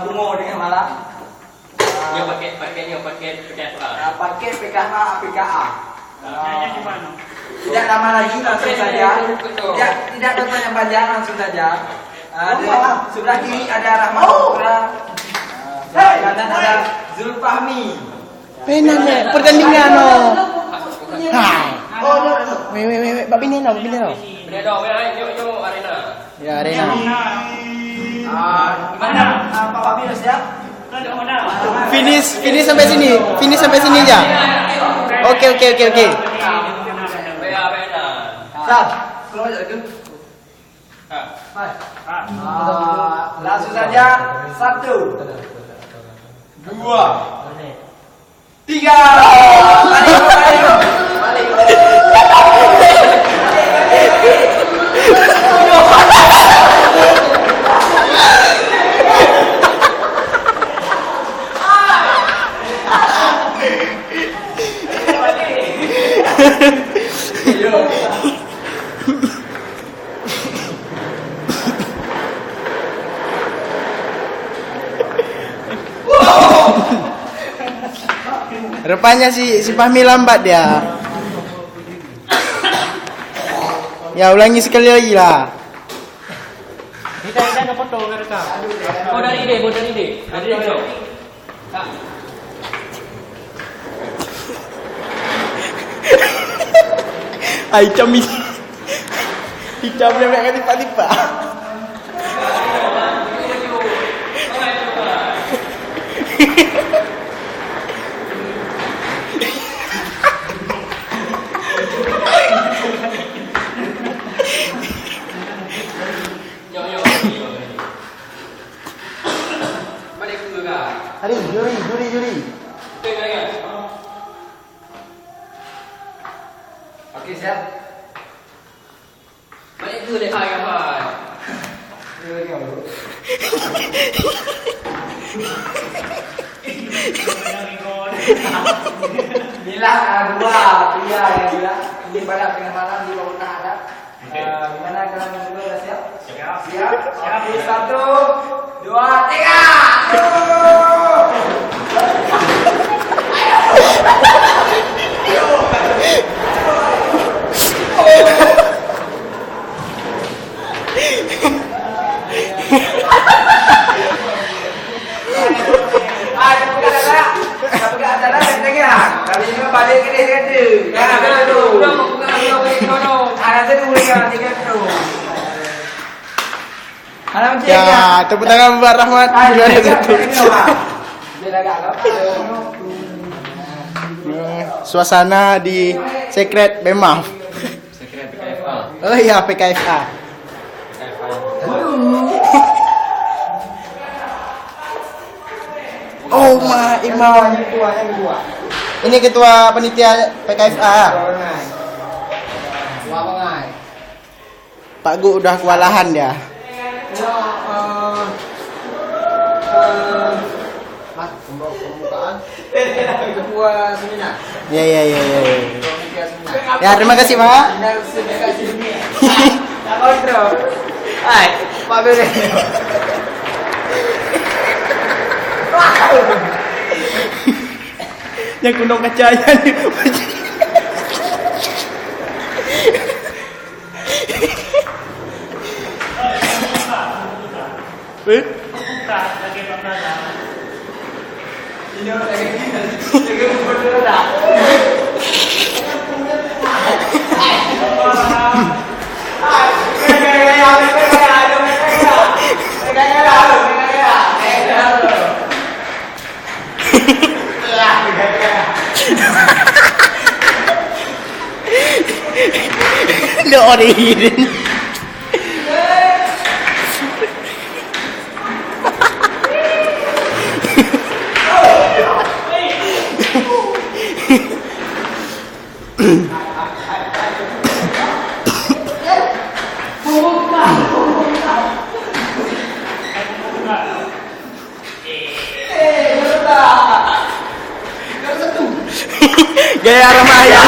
Bungo dengan malam. Dia paket PKA. Paket PKH PKA. Yang di mana? Tidak lama lagi langsung saja. Tidak bertanya panjang langsung saja. Sebelah kiri ada Rahmat Putra. Sebelah kanan ada Zulfahmi. Penan pertandingan no. Wait, babi ni no. Benda dah, yuk arena. Ya, arena. Gimana? Pak Wabi sudah siap? Finish sampai sini aja. Oke. Beda. Siap. Keluar aja lagi. Langsung saja. 1, 2, 3. Rupanya si Fahmi lambat dia. Ya, ulangi sekali lagi lah. Kita ada foto mereka. Oh dari ide. Dari ide. Ai cam ni. Hitam dia nak tipak-tipak. Balik ke kah? Hari juri. Okey, siap. Balik ke leh hai apa? Bila dua pria yang bilang ini balap dengan malam di bawah tak ada. Gimana kalian berdua dah siap? Siap. Okey, 1, 2, 3. Kali ini balik ke dia kata. Jangan tu. Ada tu dia tiga tu. Ya, tepuk tangan buat Rahmat. Juara satu. Suasana di Secret Bemaf. Secret PKA. Oh iya, PKFA. Oh my Imam. Yang kedua. Ini ketua panitia PKFA. Wah, bangai. Pak Gu udah kewalahan dia. Mas, pembukaan. Ketua seminar. Ya. Panitia seminar. Ya, terima kasih Pak. Dekat sini. Tak kontrol. Hai, Pak Bere. Yang gunung kacanya ni. Ini orang lagi bodoh dah. Lo orihin. Gaya Ramaya.